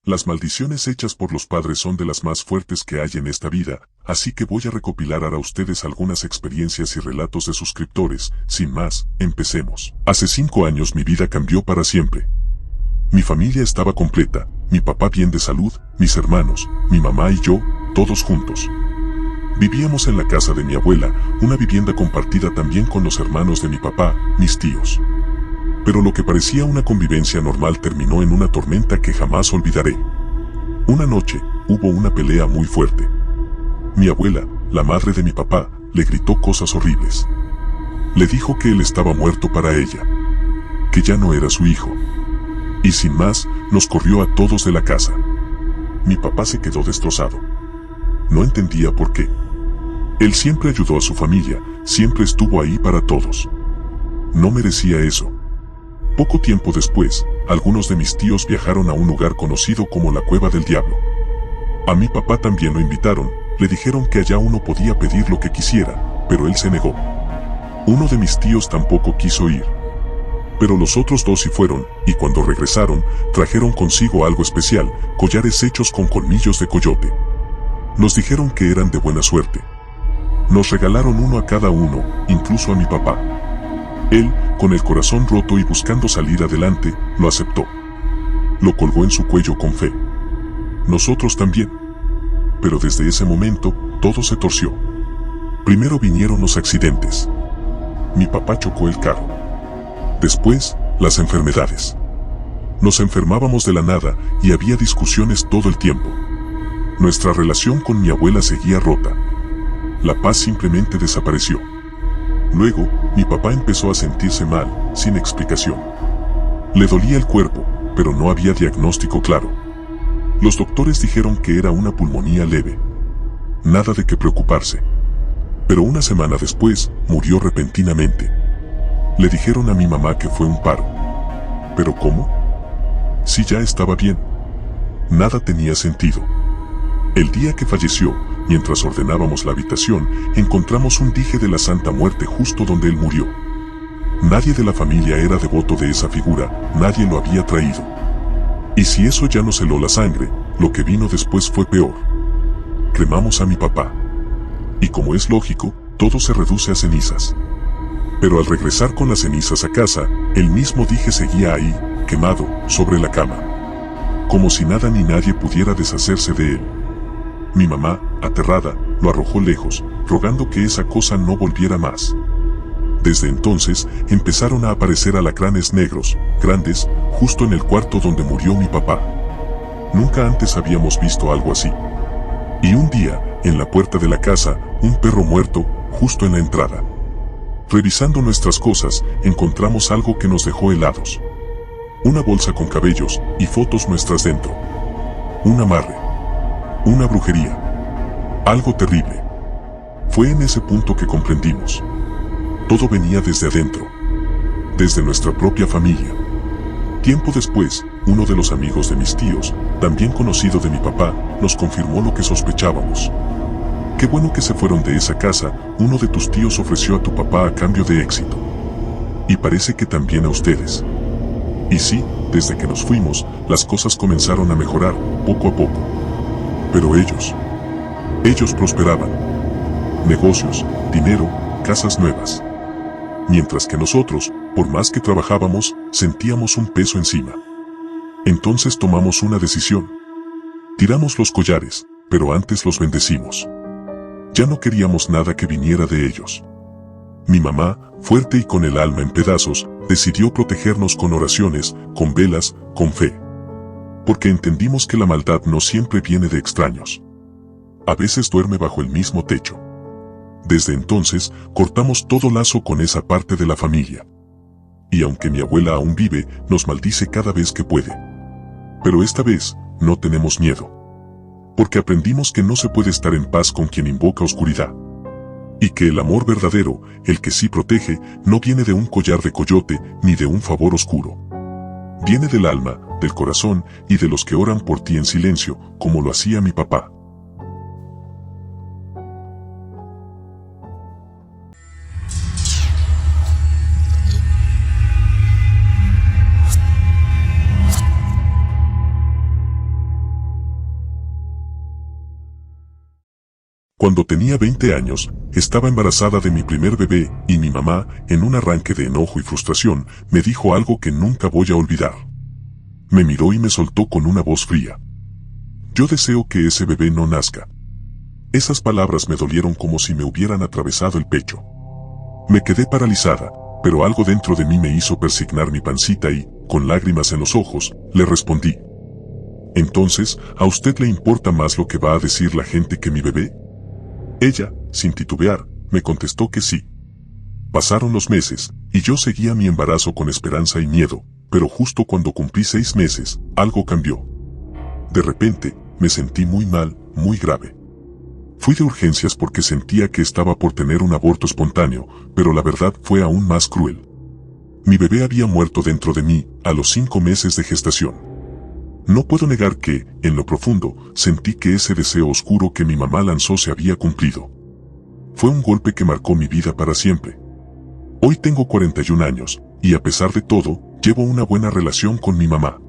Las maldiciones hechas por los padres son de las más fuertes que hay en esta vida, así que voy a recopilar a ustedes algunas experiencias y relatos de suscriptores. Sin más, empecemos. Hace 5 años mi vida cambió para siempre. Mi familia estaba completa, mi papá bien de salud, mis hermanos, mi mamá y yo, todos juntos. Vivíamos en la casa de mi abuela, una vivienda compartida también con los hermanos de mi papá, mis tíos. Pero lo que parecía una convivencia normal terminó en una tormenta que jamás olvidaré. Una noche, hubo una pelea muy fuerte. Mi abuela, la madre de mi papá, le gritó cosas horribles. Le dijo que él estaba muerto para ella, que ya no era su hijo. Y sin más, nos corrió a todos de la casa. Mi papá se quedó destrozado. No entendía por qué. Él siempre ayudó a su familia, siempre estuvo ahí para todos. No merecía eso. Poco tiempo después, algunos de mis tíos viajaron a un lugar conocido como la Cueva del Diablo. A mi papá también lo invitaron, le dijeron que allá uno podía pedir lo que quisiera, pero él se negó. Uno de mis tíos tampoco quiso ir. Pero los otros dos sí fueron, y cuando regresaron, trajeron consigo algo especial, collares hechos con colmillos de coyote. Nos dijeron que eran de buena suerte. Nos regalaron uno a cada uno, incluso a mi papá. Él, con el corazón roto y buscando salir adelante, lo aceptó. Lo colgó en su cuello con fe. Nosotros también. Pero desde ese momento, todo se torció. Primero vinieron los accidentes. Mi papá chocó el carro. Después, las enfermedades. Nos enfermábamos de la nada y había discusiones todo el tiempo. Nuestra relación con mi abuela seguía rota. La paz simplemente desapareció. Luego, mi papá empezó a sentirse mal, sin explicación. Le dolía el cuerpo, pero no había diagnóstico claro. Los doctores dijeron que era una pulmonía leve. Nada de qué preocuparse. Pero una semana después, murió repentinamente. Le dijeron a mi mamá que fue un paro. ¿Pero cómo? Si ya estaba bien. Nada tenía sentido. El día que falleció, mientras ordenábamos la habitación, encontramos un dije de la Santa Muerte justo donde él murió. Nadie de la familia era devoto de esa figura, nadie lo había traído. Y si eso ya nos heló la sangre, lo que vino después fue peor. Cremamos a mi papá. Y como es lógico, todo se reduce a cenizas. Pero al regresar con las cenizas a casa, el mismo dije seguía ahí, quemado, sobre la cama. Como si nada ni nadie pudiera deshacerse de él. Mi mamá, aterrada, lo arrojó lejos, rogando que esa cosa no volviera más. Desde entonces, empezaron a aparecer alacranes negros, grandes, justo en el cuarto donde murió mi papá. Nunca antes habíamos visto algo así. Y un día, en la puerta de la casa, un perro muerto, justo en la entrada. Revisando nuestras cosas, encontramos algo que nos dejó helados. Una bolsa con cabellos y fotos nuestras dentro. Un amarre. Una brujería. Algo terrible. Fue en ese punto que comprendimos. Todo venía desde adentro. Desde nuestra propia familia. Tiempo después, uno de los amigos de mis tíos, también conocido de mi papá, nos confirmó lo que sospechábamos. Qué bueno que se fueron de esa casa, uno de tus tíos ofreció a tu papá a cambio de éxito. Y parece que también a ustedes. Y sí, desde que nos fuimos, las cosas comenzaron a mejorar, poco a poco. Pero ellos prosperaban. Negocios, dinero, casas nuevas. Mientras que nosotros, por más que trabajábamos, sentíamos un peso encima. Entonces tomamos una decisión. Tiramos los collares, pero antes los bendecimos. Ya no queríamos nada que viniera de ellos. Mi mamá, fuerte y con el alma en pedazos, decidió protegernos con oraciones, con velas, con fe. Porque entendimos que la maldad no siempre viene de extraños. A veces duerme bajo el mismo techo. Desde entonces, cortamos todo lazo con esa parte de la familia. Y aunque mi abuela aún vive, nos maldice cada vez que puede. Pero esta vez, no tenemos miedo. Porque aprendimos que no se puede estar en paz con quien invoca oscuridad. Y que el amor verdadero, el que sí protege, no viene de un collar de coyote, ni de un favor oscuro. Viene del alma, del corazón, y de los que oran por ti en silencio, como lo hacía mi papá. Cuando tenía 20 años, estaba embarazada de mi primer bebé y mi mamá, en un arranque de enojo y frustración, me dijo algo que nunca voy a olvidar. Me miró y me soltó con una voz fría: yo deseo que ese bebé no nazca. Esas palabras me dolieron como si me hubieran atravesado el pecho. Me quedé paralizada, pero algo dentro de mí me hizo persignar mi pancita y, con lágrimas en los ojos, le respondí: ¿entonces, a usted le importa más lo que va a decir la gente que mi bebé? Ella, sin titubear, me contestó que sí. Pasaron los meses, y yo seguía mi embarazo con esperanza y miedo, pero justo cuando cumplí 6 meses, algo cambió. De repente, me sentí muy mal, muy grave. Fui de urgencias porque sentía que estaba por tener un aborto espontáneo, pero la verdad fue aún más cruel. Mi bebé había muerto dentro de mí, a los 5 meses de gestación. No puedo negar que, en lo profundo, sentí que ese deseo oscuro que mi mamá lanzó se había cumplido. Fue un golpe que marcó mi vida para siempre. Hoy tengo 41 años, y a pesar de todo, llevo una buena relación con mi mamá.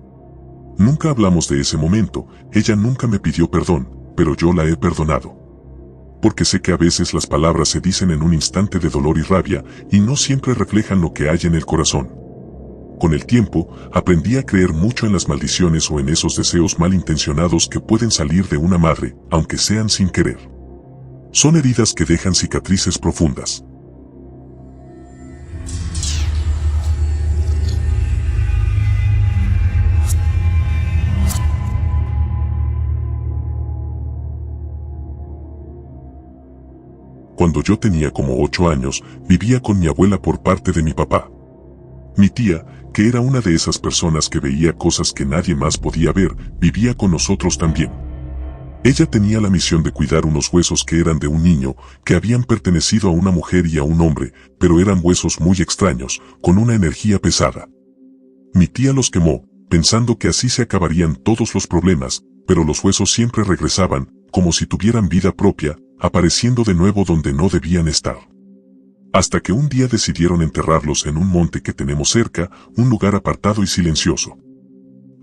Nunca hablamos de ese momento, ella nunca me pidió perdón, pero yo la he perdonado. Porque sé que a veces las palabras se dicen en un instante de dolor y rabia, y no siempre reflejan lo que hay en el corazón. Con el tiempo, aprendí a creer mucho en las maldiciones o en esos deseos malintencionados que pueden salir de una madre, aunque sean sin querer. Son heridas que dejan cicatrices profundas. Cuando yo tenía como 8 años, vivía con mi abuela por parte de mi papá. Mi tía, que era una de esas personas que veía cosas que nadie más podía ver, vivía con nosotros también. Ella tenía la misión de cuidar unos huesos que eran de un niño, que habían pertenecido a una mujer y a un hombre, pero eran huesos muy extraños, con una energía pesada. Mi tía los quemó, pensando que así se acabarían todos los problemas, pero los huesos siempre regresaban, como si tuvieran vida propia, apareciendo de nuevo donde no debían estar. Hasta que un día decidieron enterrarlos en un monte que tenemos cerca, un lugar apartado y silencioso.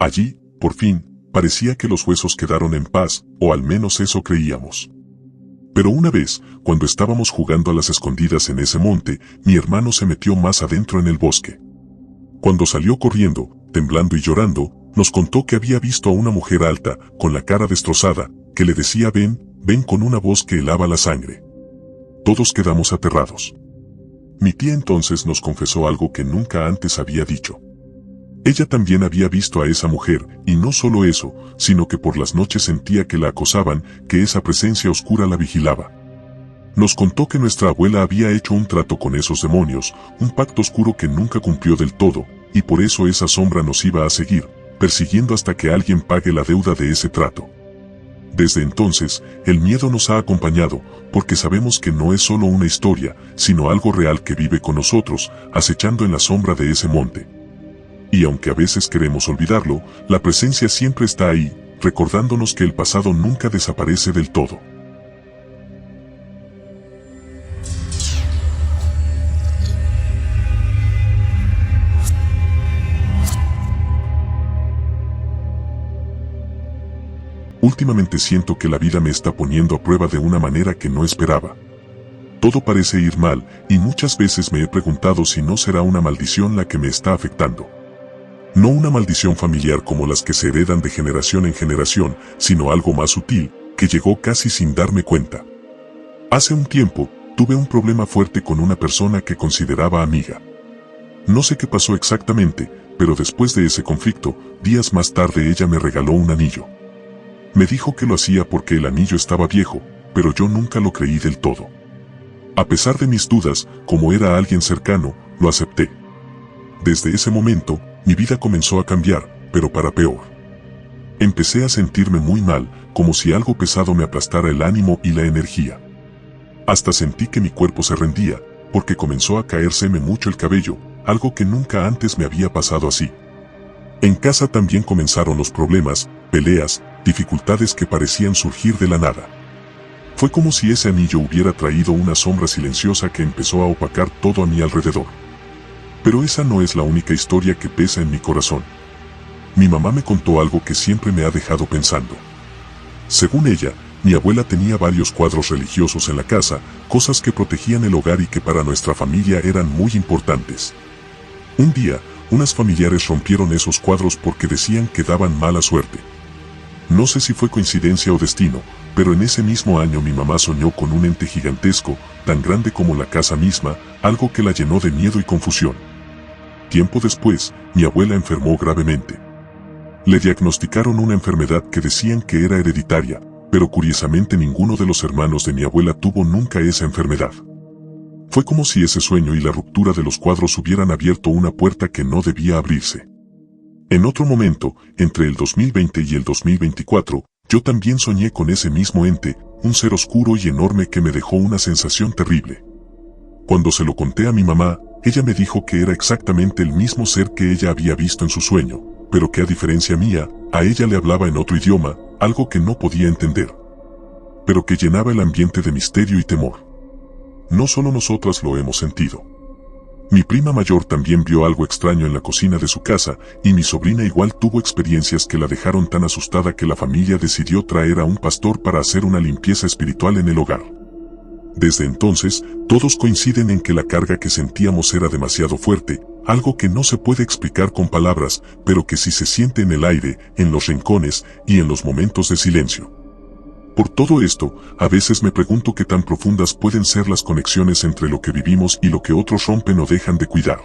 Allí, por fin, parecía que los huesos quedaron en paz, o al menos eso creíamos. Pero una vez, cuando estábamos jugando a las escondidas en ese monte, mi hermano se metió más adentro en el bosque. Cuando salió corriendo, temblando y llorando, nos contó que había visto a una mujer alta, con la cara destrozada, que le decía ven, ven con una voz que helaba la sangre. Todos quedamos aterrados. Mi tía entonces nos confesó algo que nunca antes había dicho. Ella también había visto a esa mujer, y no solo eso, sino que por las noches sentía que la acosaban, que esa presencia oscura la vigilaba. Nos contó que nuestra abuela había hecho un trato con esos demonios, un pacto oscuro que nunca cumplió del todo, y por eso esa sombra nos iba a seguir, persiguiendo hasta que alguien pague la deuda de ese trato. Desde entonces, el miedo nos ha acompañado, porque sabemos que no es solo una historia, sino algo real que vive con nosotros, acechando en la sombra de ese monte. Y aunque a veces queremos olvidarlo, la presencia siempre está ahí, recordándonos que el pasado nunca desaparece del todo. Últimamente siento que la vida me está poniendo a prueba de una manera que no esperaba. Todo parece ir mal, y muchas veces me he preguntado si no será una maldición la que me está afectando. No una maldición familiar como las que se heredan de generación en generación, sino algo más sutil, que llegó casi sin darme cuenta. Hace un tiempo, tuve un problema fuerte con una persona que consideraba amiga. No sé qué pasó exactamente, pero después de ese conflicto, días más tarde ella me regaló un anillo. Me dijo que lo hacía porque el anillo estaba viejo, pero yo nunca lo creí del todo. A pesar de mis dudas, como era alguien cercano, lo acepté. Desde ese momento, mi vida comenzó a cambiar, pero para peor. Empecé a sentirme muy mal, como si algo pesado me aplastara el ánimo y la energía. Hasta sentí que mi cuerpo se rendía, porque comenzó a caérseme mucho el cabello, algo que nunca antes me había pasado así. En casa también comenzaron los problemas, peleas, dificultades que parecían surgir de la nada. Fue como si ese anillo hubiera traído una sombra silenciosa que empezó a opacar todo a mi alrededor. Pero esa no es la única historia que pesa en mi corazón. Mi mamá me contó algo que siempre me ha dejado pensando. Según ella, mi abuela tenía varios cuadros religiosos en la casa, cosas que protegían el hogar y que para nuestra familia eran muy importantes. Un día, unas familiares rompieron esos cuadros porque decían que daban mala suerte. No sé si fue coincidencia o destino, pero en ese mismo año mi mamá soñó con un ente gigantesco, tan grande como la casa misma, algo que la llenó de miedo y confusión. Tiempo después, mi abuela enfermó gravemente. Le diagnosticaron una enfermedad que decían que era hereditaria, pero curiosamente ninguno de los hermanos de mi abuela tuvo nunca esa enfermedad. Fue como si ese sueño y la ruptura de los cuadros hubieran abierto una puerta que no debía abrirse. En otro momento, entre el 2020 y el 2024, yo también soñé con ese mismo ente, un ser oscuro y enorme que me dejó una sensación terrible. Cuando se lo conté a mi mamá, ella me dijo que era exactamente el mismo ser que ella había visto en su sueño, pero que a diferencia mía, a ella le hablaba en otro idioma, algo que no podía entender, pero que llenaba el ambiente de misterio y temor. No solo nosotras lo hemos sentido. Mi prima mayor también vio algo extraño en la cocina de su casa, y mi sobrina igual tuvo experiencias que la dejaron tan asustada que la familia decidió traer a un pastor para hacer una limpieza espiritual en el hogar. Desde entonces, todos coinciden en que la carga que sentíamos era demasiado fuerte, algo que no se puede explicar con palabras, pero que sí se siente en el aire, en los rincones y en los momentos de silencio. Por todo esto, a veces me pregunto qué tan profundas pueden ser las conexiones entre lo que vivimos y lo que otros rompen o dejan de cuidar.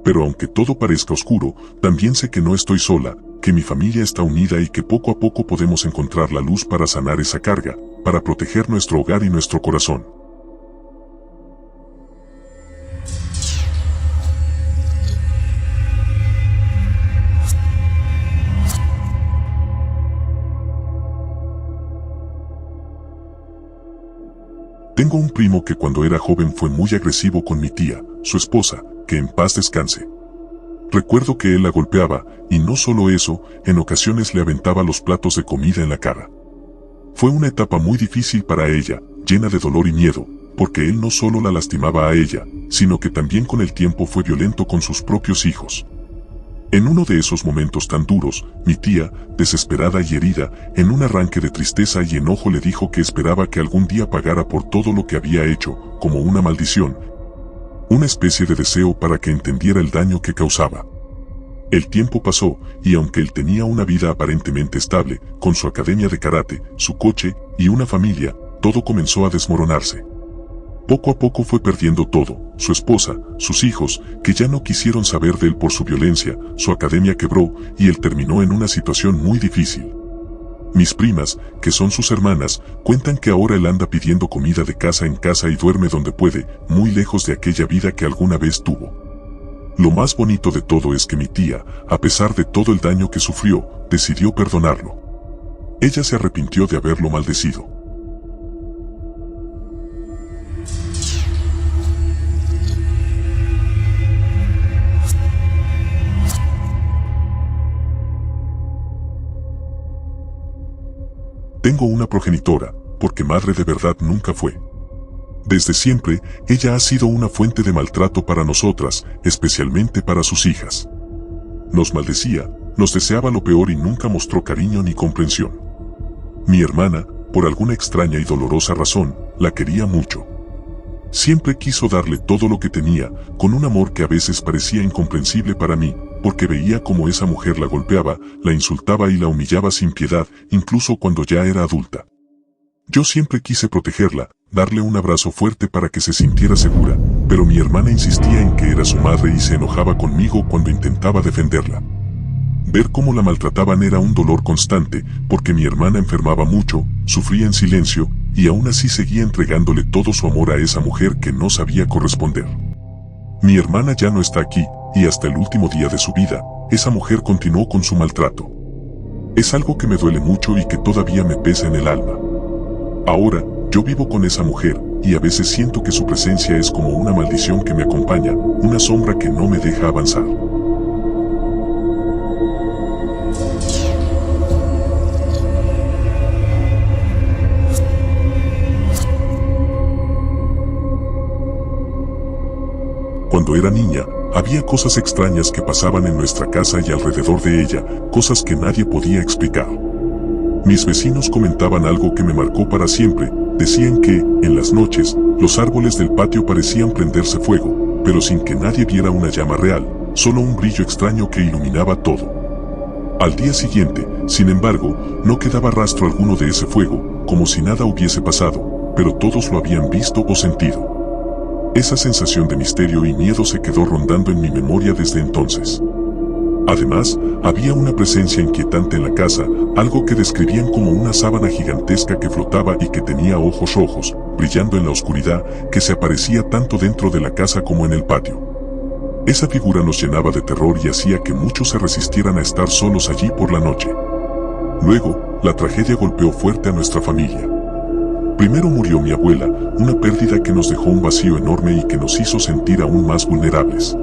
Pero aunque todo parezca oscuro, también sé que no estoy sola, que mi familia está unida y que poco a poco podemos encontrar la luz para sanar esa carga, para proteger nuestro hogar y nuestro corazón. Tengo un primo que cuando era joven fue muy agresivo con mi tía, su esposa, que en paz descanse. Recuerdo que él la golpeaba, y no solo eso, en ocasiones le aventaba los platos de comida en la cara. Fue una etapa muy difícil para ella, llena de dolor y miedo, porque él no solo la lastimaba a ella, sino que también con el tiempo fue violento con sus propios hijos. En uno de esos momentos tan duros, mi tía, desesperada y herida, en un arranque de tristeza y enojo le dijo que esperaba que algún día pagara por todo lo que había hecho, como una maldición, una especie de deseo para que entendiera el daño que causaba. El tiempo pasó, y aunque él tenía una vida aparentemente estable, con su academia de karate, su coche, y una familia, todo comenzó a desmoronarse. Poco a poco fue perdiendo todo, su esposa, sus hijos, que ya no quisieron saber de él por su violencia, su academia quebró, y él terminó en una situación muy difícil. Mis primas, que son sus hermanas, cuentan que ahora él anda pidiendo comida de casa en casa y duerme donde puede, muy lejos de aquella vida que alguna vez tuvo. Lo más bonito de todo es que mi tía, a pesar de todo el daño que sufrió, decidió perdonarlo. Ella se arrepintió de haberlo maldecido. Tengo una progenitora, porque madre de verdad nunca fue. Desde siempre, ella ha sido una fuente de maltrato para nosotras, especialmente para sus hijas. Nos maldecía, nos deseaba lo peor y nunca mostró cariño ni comprensión. Mi hermana, por alguna extraña y dolorosa razón, la quería mucho. Siempre quiso darle todo lo que tenía, con un amor que a veces parecía incomprensible para mí, porque veía cómo esa mujer la golpeaba, la insultaba y la humillaba sin piedad, incluso cuando ya era adulta. Yo siempre quise protegerla, darle un abrazo fuerte para que se sintiera segura, pero mi hermana insistía en que era su madre y se enojaba conmigo cuando intentaba defenderla. Ver cómo la maltrataban era un dolor constante, porque mi hermana enfermaba mucho, sufría en silencio, y aún así seguía entregándole todo su amor a esa mujer que no sabía corresponder. Mi hermana ya no está aquí, y hasta el último día de su vida, esa mujer continuó con su maltrato. Es algo que me duele mucho y que todavía me pesa en el alma. Ahora, yo vivo con esa mujer, y a veces siento que su presencia es como una maldición que me acompaña, una sombra que no me deja avanzar. Cuando era niña, había cosas extrañas que pasaban en nuestra casa y alrededor de ella, cosas que nadie podía explicar. Mis vecinos comentaban algo que me marcó para siempre. Decían que, en las noches, los árboles del patio parecían prenderse fuego, pero sin que nadie viera una llama real, solo un brillo extraño que iluminaba todo. Al día siguiente, sin embargo, no quedaba rastro alguno de ese fuego, como si nada hubiese pasado, pero todos lo habían visto o sentido. Esa sensación de misterio y miedo se quedó rondando en mi memoria desde entonces. Además, había una presencia inquietante en la casa, algo que describían como una sábana gigantesca que flotaba y que tenía ojos rojos, brillando en la oscuridad, que se aparecía tanto dentro de la casa como en el patio. Esa figura nos llenaba de terror y hacía que muchos se resistieran a estar solos allí por la noche. Luego, la tragedia golpeó fuerte a nuestra familia. Primero murió mi abuela, una pérdida que nos dejó un vacío enorme y que nos hizo sentir aún más vulnerables.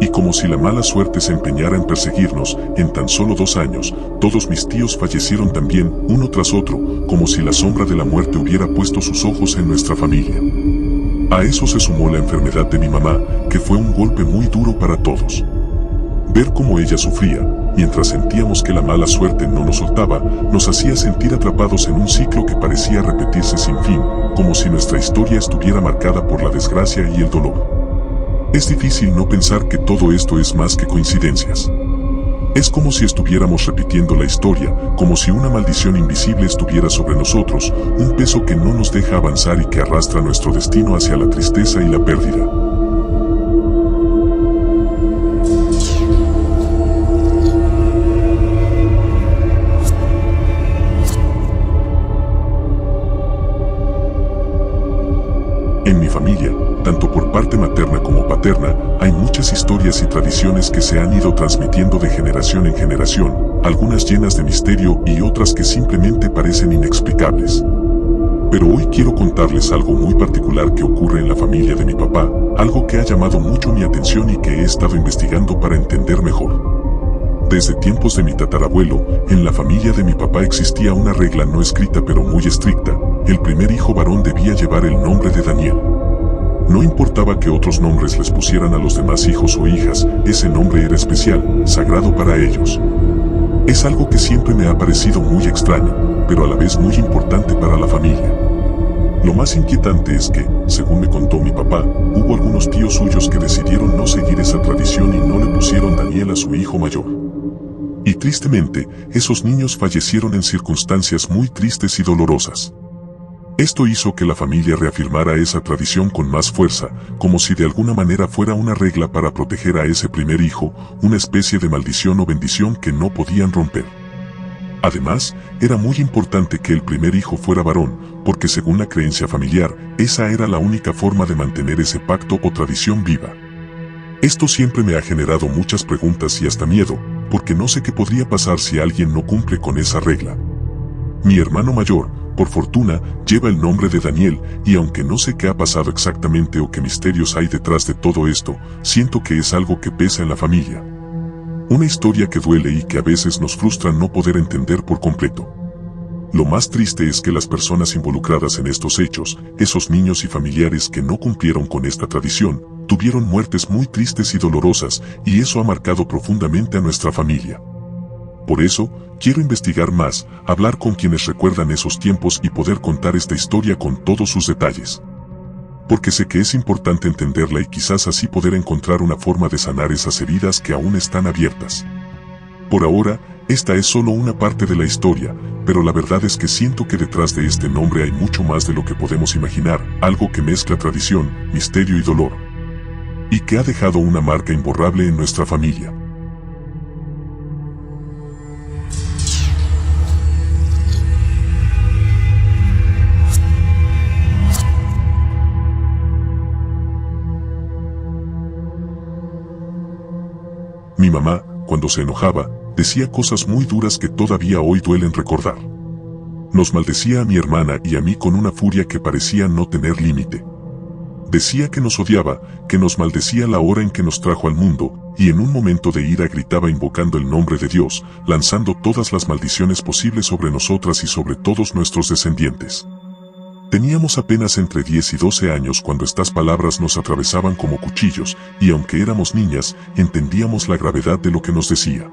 Y como si la mala suerte se empeñara en perseguirnos, en tan solo 2 años, todos mis tíos fallecieron también, uno tras otro, como si la sombra de la muerte hubiera puesto sus ojos en nuestra familia. A eso se sumó la enfermedad de mi mamá, que fue un golpe muy duro para todos. Ver cómo ella sufría, mientras sentíamos que la mala suerte no nos soltaba, nos hacía sentir atrapados en un ciclo que parecía repetirse sin fin, como si nuestra historia estuviera marcada por la desgracia y el dolor. Es difícil no pensar que todo esto es más que coincidencias. Es como si estuviéramos repitiendo la historia, como si una maldición invisible estuviera sobre nosotros, un peso que no nos deja avanzar y que arrastra nuestro destino hacia la tristeza y la pérdida. En mi familia, tanto por parte materna como paterna, hay muchas historias y tradiciones que se han ido transmitiendo de generación en generación, algunas llenas de misterio y otras que simplemente parecen inexplicables. Pero hoy quiero contarles algo muy particular que ocurre en la familia de mi papá, algo que ha llamado mucho mi atención y que he estado investigando para entender mejor. Desde tiempos de mi tatarabuelo, en la familia de mi papá existía una regla no escrita pero muy estricta: el primer hijo varón debía llevar el nombre de Daniel. No importaba que otros nombres les pusieran a los demás hijos o hijas, ese nombre era especial, sagrado para ellos. Es algo que siempre me ha parecido muy extraño, pero a la vez muy importante para la familia. Lo más inquietante es que, según me contó mi papá, hubo algunos tíos suyos que decidieron no seguir esa tradición y no le pusieron Daniel a su hijo mayor. Y tristemente, esos niños fallecieron en circunstancias muy tristes y dolorosas. Esto hizo que la familia reafirmara esa tradición con más fuerza, como si de alguna manera fuera una regla para proteger a ese primer hijo, una especie de maldición o bendición que no podían romper. Además, era muy importante que el primer hijo fuera varón, porque según la creencia familiar, esa era la única forma de mantener ese pacto o tradición viva. Esto siempre me ha generado muchas preguntas y hasta miedo, porque no sé qué podría pasar si alguien no cumple con esa regla. Mi hermano mayor, por fortuna, lleva el nombre de Daniel, y aunque no sé qué ha pasado exactamente o qué misterios hay detrás de todo esto, siento que es algo que pesa en la familia. Una historia que duele y que a veces nos frustra no poder entender por completo. Lo más triste es que las personas involucradas en estos hechos, esos niños y familiares que no cumplieron con esta tradición, tuvieron muertes muy tristes y dolorosas, y eso ha marcado profundamente a nuestra familia. Por eso, quiero investigar más, hablar con quienes recuerdan esos tiempos y poder contar esta historia con todos sus detalles. Porque sé que es importante entenderla y quizás así poder encontrar una forma de sanar esas heridas que aún están abiertas. Por ahora, esta es solo una parte de la historia, pero la verdad es que siento que detrás de este nombre hay mucho más de lo que podemos imaginar, algo que mezcla tradición, misterio y dolor. Y que ha dejado una marca imborrable en nuestra familia. Mi mamá, cuando se enojaba, decía cosas muy duras que todavía hoy duelen recordar. Nos maldecía a mi hermana y a mí con una furia que parecía no tener límite. Decía que nos odiaba, que nos maldecía la hora en que nos trajo al mundo, y en un momento de ira gritaba invocando el nombre de Dios, lanzando todas las maldiciones posibles sobre nosotras y sobre todos nuestros descendientes. Teníamos apenas entre 10 y 12 años cuando estas palabras nos atravesaban como cuchillos, y aunque éramos niñas, entendíamos la gravedad de lo que nos decía.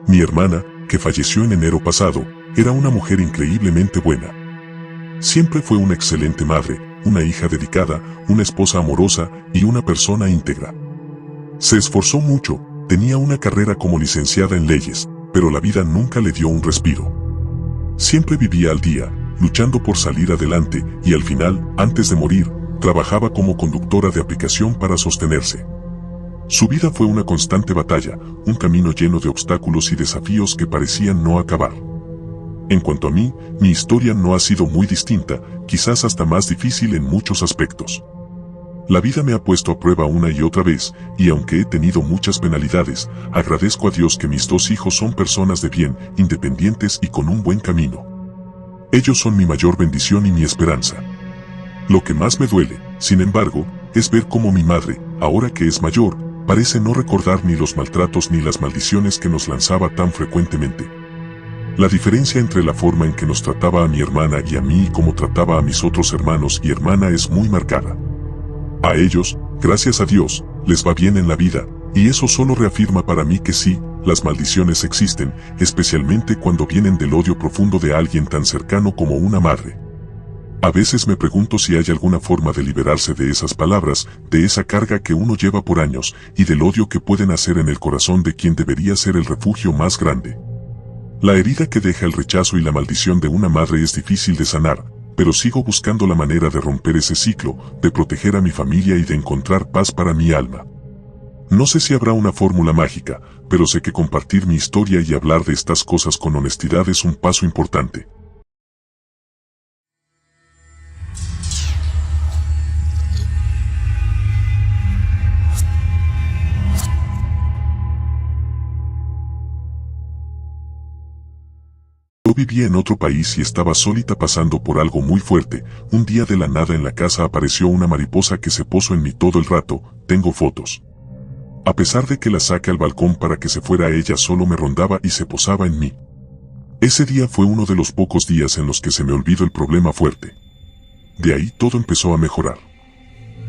Mi hermana, que falleció en enero pasado, Era una mujer increíblemente buena. Siempre fue una excelente madre, una hija dedicada, una esposa amorosa y una persona íntegra. Se esforzó mucho, tenía una carrera como licenciada en leyes, pero la vida nunca le dio un respiro. Siempre vivía al día, luchando por salir adelante y al final, antes de morir, trabajaba como conductora de aplicación para sostenerse. Su vida fue una constante batalla, un camino lleno de obstáculos y desafíos que parecían no acabar. En cuanto a mí, mi historia no ha sido muy distinta, quizás hasta más difícil en muchos aspectos. La vida me ha puesto a prueba una y otra vez, y aunque he tenido muchas penalidades, agradezco a Dios que mis dos hijos son personas de bien, independientes y con un buen camino. Ellos son mi mayor bendición y mi esperanza. Lo que más me duele, sin embargo, es ver cómo mi madre, ahora que es mayor, parece no recordar ni los maltratos ni las maldiciones que nos lanzaba tan frecuentemente. La diferencia entre la forma en que nos trataba a mi hermana y a mí y cómo trataba a mis otros hermanos y hermana es muy marcada. A ellos, gracias a Dios, les va bien en la vida, y eso solo reafirma para mí que sí, las maldiciones existen, especialmente cuando vienen del odio profundo de alguien tan cercano como una madre. A veces me pregunto si hay alguna forma de liberarse de esas palabras, de esa carga que uno lleva por años, y del odio que pueden hacer en el corazón de quien debería ser el refugio más grande. La herida que deja el rechazo y la maldición de una madre es difícil de sanar, pero sigo buscando la manera de romper ese ciclo, de proteger a mi familia y de encontrar paz para mi alma. No sé si habrá una fórmula mágica, pero sé que compartir mi historia y hablar de estas cosas con honestidad es un paso importante. Yo vivía en otro país y estaba solita pasando por algo muy fuerte. Un día de la nada en la casa apareció una mariposa que se posó en mí todo el rato. Tengo fotos. A pesar de que la saqué al balcón para que se fuera, ella solo me rondaba y se posaba en mí. Ese día fue uno de los pocos días en los que se me olvidó el problema fuerte. De ahí todo empezó a mejorar.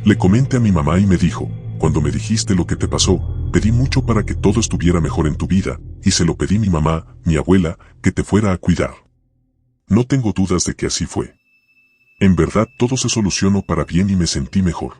Le comenté a mi mamá y me dijo, cuando me dijiste lo que te pasó, pedí mucho para que todo estuviera mejor en tu vida, y se lo pedí a mi mamá, mi abuela, que te fuera a cuidar. No tengo dudas de que así fue. En verdad todo se solucionó para bien y me sentí mejor.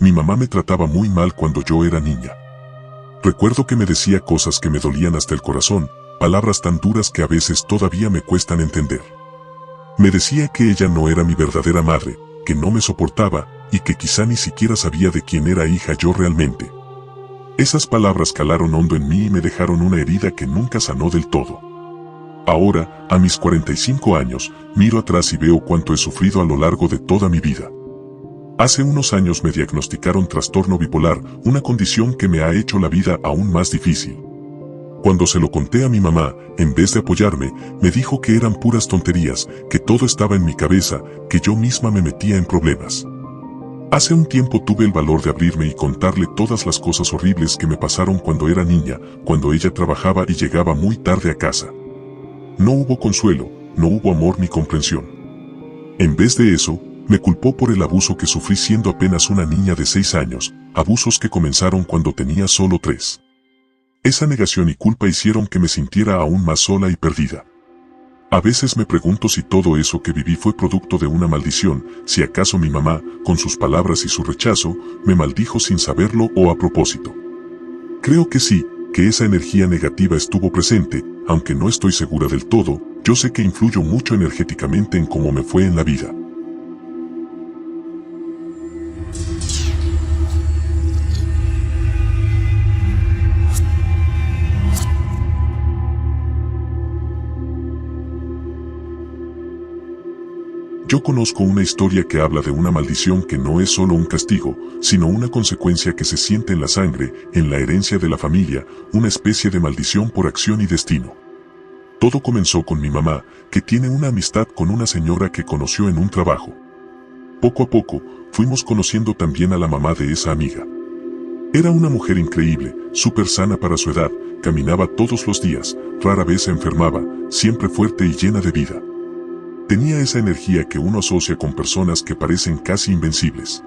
Mi mamá me trataba muy mal cuando yo era niña. Recuerdo que me decía cosas que me dolían hasta el corazón, palabras tan duras que a veces todavía me cuestan entender. Me decía que ella no era mi verdadera madre, que no me soportaba, y que quizá ni siquiera sabía de quién era hija yo realmente. Esas palabras calaron hondo en mí y me dejaron una herida que nunca sanó del todo. Ahora, a mis 45 años, miro atrás y veo cuánto he sufrido a lo largo de toda mi vida. Hace unos años me diagnosticaron trastorno bipolar, una condición que me ha hecho la vida aún más difícil. Cuando se lo conté a mi mamá, en vez de apoyarme, me dijo que eran puras tonterías, que todo estaba en mi cabeza, que yo misma me metía en problemas. Hace un tiempo tuve el valor de abrirme y contarle todas las cosas horribles que me pasaron cuando era niña, cuando ella trabajaba y llegaba muy tarde a casa. No hubo consuelo, no hubo amor ni comprensión. En vez de eso, me culpó por el abuso que sufrí siendo apenas una niña de 6 años, abusos que comenzaron cuando tenía solo 3. Esa negación y culpa hicieron que me sintiera aún más sola y perdida. A veces me pregunto si todo eso que viví fue producto de una maldición, si acaso mi mamá, con sus palabras y su rechazo, me maldijo sin saberlo o a propósito. Creo que sí, que esa energía negativa estuvo presente, aunque no estoy segura del todo, yo sé que influyo mucho energéticamente en cómo me fue en la vida. Yo conozco una historia que habla de una maldición que no es solo un castigo, sino una consecuencia que se siente en la sangre, en la herencia de la familia, una especie de maldición por acción y destino. Todo comenzó con mi mamá, que tiene una amistad con una señora que conoció en un trabajo. Poco a poco, fuimos conociendo también a la mamá de esa amiga. Era una mujer increíble, súper sana para su edad, caminaba todos los días, rara vez se enfermaba, siempre fuerte y llena de vida. Tenía esa energía que uno asocia con personas que parecen casi invencibles.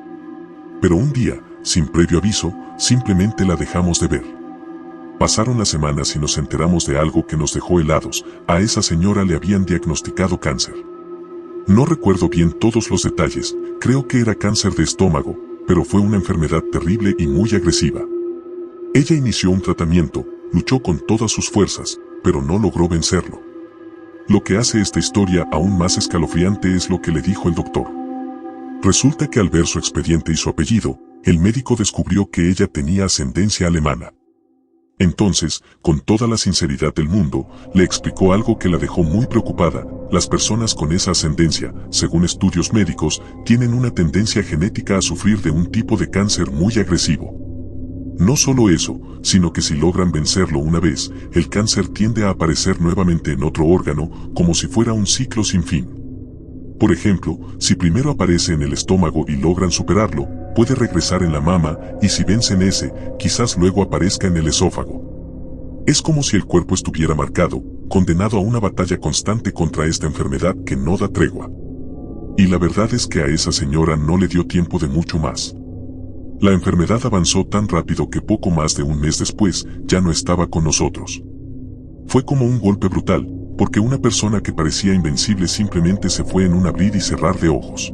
Pero un día, sin previo aviso, simplemente la dejamos de ver. Pasaron las semanas y nos enteramos de algo que nos dejó helados. A esa señora le habían diagnosticado cáncer. No recuerdo bien todos los detalles, creo que era cáncer de estómago, pero fue una enfermedad terrible y muy agresiva. Ella inició un tratamiento, luchó con todas sus fuerzas, pero no logró vencerlo. Lo que hace esta historia aún más escalofriante es lo que le dijo el doctor. Resulta que al ver su expediente y su apellido, el médico descubrió que ella tenía ascendencia alemana. Entonces, con toda la sinceridad del mundo, le explicó algo que la dejó muy preocupada. Las personas con esa ascendencia, según estudios médicos, tienen una tendencia genética a sufrir de un tipo de cáncer muy agresivo. No solo eso, sino que si logran vencerlo una vez, el cáncer tiende a aparecer nuevamente en otro órgano, como si fuera un ciclo sin fin. Por ejemplo, si primero aparece en el estómago y logran superarlo, puede regresar en la mama, y si vencen ese, quizás luego aparezca en el esófago. Es como si el cuerpo estuviera marcado, condenado a una batalla constante contra esta enfermedad que no da tregua. Y la verdad es que a esa señora no le dio tiempo de mucho más. La enfermedad avanzó tan rápido que poco más de un mes después, ya no estaba con nosotros. Fue como un golpe brutal, porque una persona que parecía invencible simplemente se fue en un abrir y cerrar de ojos.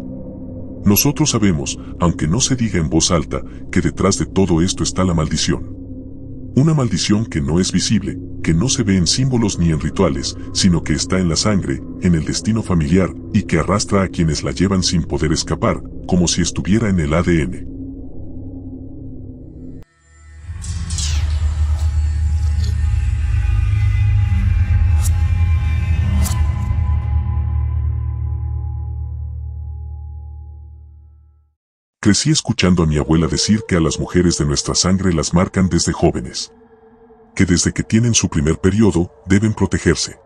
Nosotros sabemos, aunque no se diga en voz alta, que detrás de todo esto está la maldición. Una maldición que no es visible, que no se ve en símbolos ni en rituales, sino que está en la sangre, en el destino familiar, y que arrastra a quienes la llevan sin poder escapar, como si estuviera en el ADN. Crecí escuchando a mi abuela decir que a las mujeres de nuestra sangre las marcan desde jóvenes. Que desde que tienen su primer periodo, deben protegerse.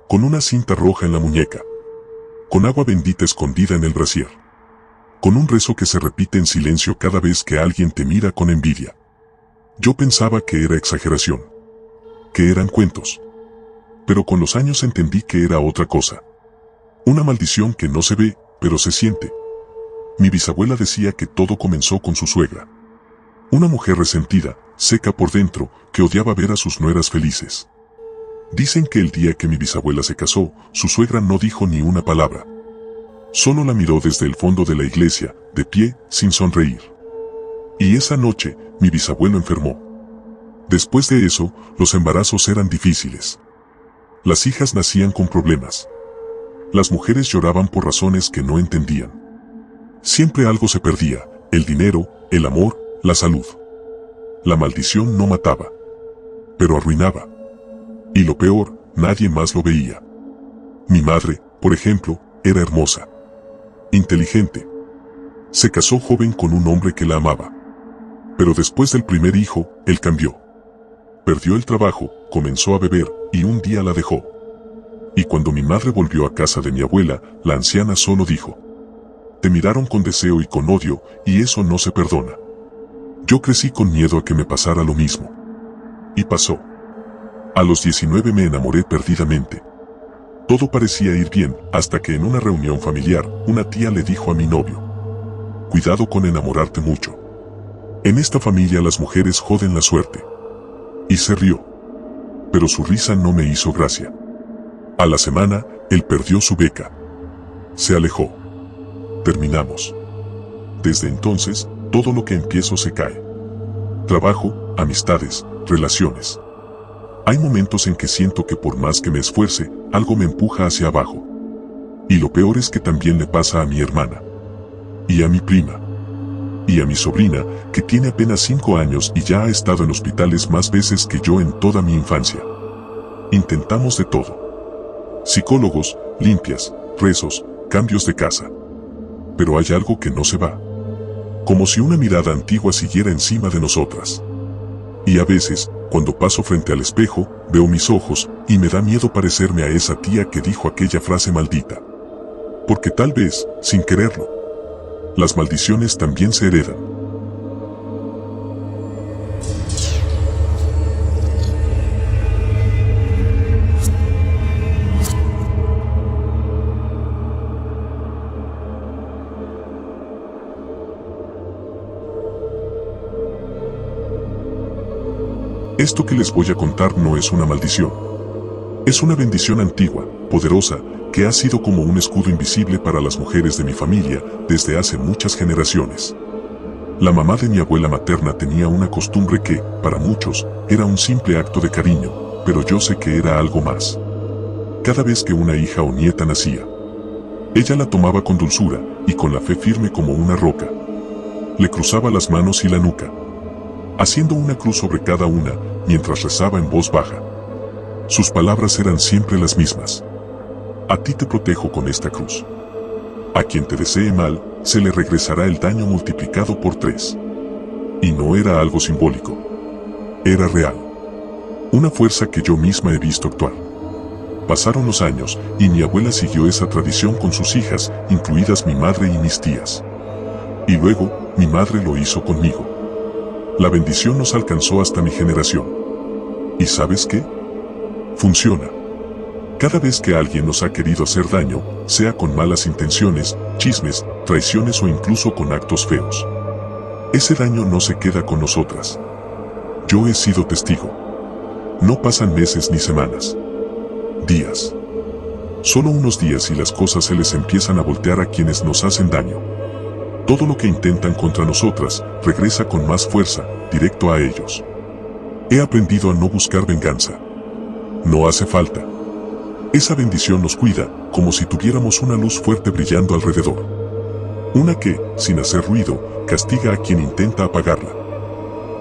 Con una cinta roja en la muñeca. Con agua bendita escondida en el brasier. Con un rezo que se repite en silencio cada vez que alguien te mira con envidia. Yo pensaba que era exageración. Que eran cuentos. Pero con los años entendí que era otra cosa. Una maldición que no se ve, pero se siente. Mi bisabuela decía que todo comenzó con su suegra. Una mujer resentida, seca por dentro, que odiaba ver a sus nueras felices. Dicen que el día que mi bisabuela se casó, su suegra no dijo ni una palabra. Solo la miró desde el fondo de la iglesia, de pie, sin sonreír. Y esa noche, mi bisabuelo enfermó. Después de eso, los embarazos eran difíciles. Las hijas nacían con problemas. Las mujeres lloraban por razones que no entendían. Siempre algo se perdía, el dinero, el amor, la salud. La maldición no mataba, pero arruinaba. Y lo peor, nadie más lo veía. Mi madre, por ejemplo, era hermosa. Inteligente. Se casó joven con un hombre que la amaba. Pero después del primer hijo, él cambió. Perdió el trabajo, comenzó a beber, y un día la dejó. Y cuando mi madre volvió a casa de mi abuela, la anciana solo dijo: te miraron con deseo y con odio, y eso no se perdona. Yo crecí con miedo a que me pasara lo mismo. Y pasó. A los 19 me enamoré perdidamente. Todo parecía ir bien, hasta que en una reunión familiar, una tía le dijo a mi novio: cuidado con enamorarte mucho. En esta familia las mujeres joden la suerte. Y se rió. Pero su risa no me hizo gracia. A la semana, él perdió su beca. Se alejó. Terminamos. Desde entonces, todo lo que empiezo se cae. Trabajo, amistades, relaciones. Hay momentos en que siento que por más que me esfuerce, algo me empuja hacia abajo. Y lo peor es que también le pasa a mi hermana. Y a mi prima. Y a mi sobrina, que tiene apenas 5 años y ya ha estado en hospitales más veces que yo en toda mi infancia. Intentamos de todo. Psicólogos, limpias, rezos, cambios de casa. Pero hay algo que no se va. Como si una mirada antigua siguiera encima de nosotras. Y a veces, cuando paso frente al espejo, veo mis ojos y me da miedo parecerme a esa tía que dijo aquella frase maldita. Porque tal vez, sin quererlo, las maldiciones también se heredan. Esto que les voy a contar no es una maldición. Es una bendición antigua, poderosa, que ha sido como un escudo invisible para las mujeres de mi familia desde hace muchas generaciones. La mamá de mi abuela materna tenía una costumbre que, para muchos, era un simple acto de cariño, pero yo sé que era algo más. Cada vez que una hija o nieta nacía, ella la tomaba con dulzura y con la fe firme como una roca. Le cruzaba las manos y la nuca, haciendo una cruz sobre cada una, mientras rezaba en voz baja. Sus palabras eran siempre las mismas. A ti te protejo con esta cruz. A quien te desee mal, se le regresará el daño multiplicado por 3. Y no era algo simbólico. Era real. Una fuerza que yo misma he visto actuar. Pasaron los años, y mi abuela siguió esa tradición con sus hijas, incluidas mi madre y mis tías. Y luego, mi madre lo hizo conmigo. La bendición nos alcanzó hasta mi generación. ¿Y sabes qué? Funciona. Cada vez que alguien nos ha querido hacer daño, sea con malas intenciones, chismes, traiciones o incluso con actos feos, ese daño no se queda con nosotras. Yo he sido testigo. No pasan meses ni semanas. Días. Solo unos días y las cosas se les empiezan a voltear a quienes nos hacen daño. Todo lo que intentan contra nosotras, regresa con más fuerza, directo a ellos. He aprendido a no buscar venganza. No hace falta. Esa bendición nos cuida, como si tuviéramos una luz fuerte brillando alrededor. Una que, sin hacer ruido, castiga a quien intenta apagarla.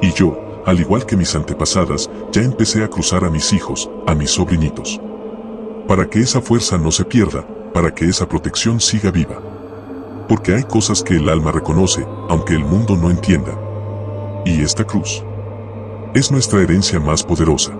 Y yo, al igual que mis antepasadas, ya empecé a cruzar a mis hijos, a mis sobrinitos. Para que esa fuerza no se pierda, para que esa protección siga viva. Porque hay cosas que el alma reconoce, aunque el mundo no entienda. Y esta cruz es nuestra herencia más poderosa.